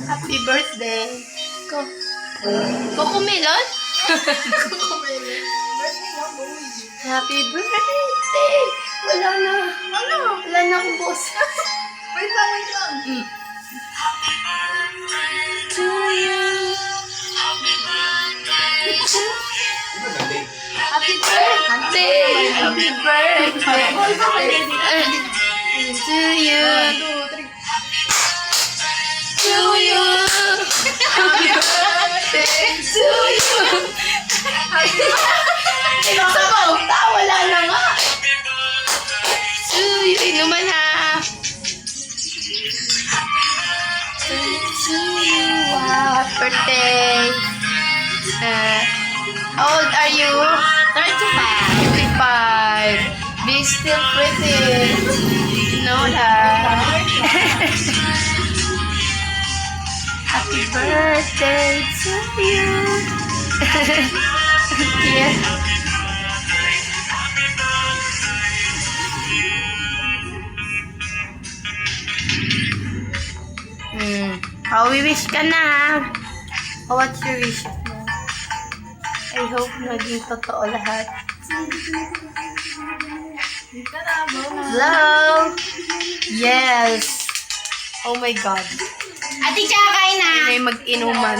Happy birthday. Coco Melon? Happy birthday! Wala na. Ano? Wala na akong boses. Wait lang. To you. Happy birthday! Happy birthday! To you. 1, 2, 3. To you. Happy birthday to you. Sabaw, wala na nga. To you. Inuman ha. To you. Wow, happy birthday. How old are you? 35. Be still pretty. You know that. Happy birthday to you. Yeah. Oh, we wish ka na ha. Oh, what's your wish mo? I hope naging totoo lahat. Hello? Yes. Oh my God. Ate, tsaka kain na. May mag-inuman.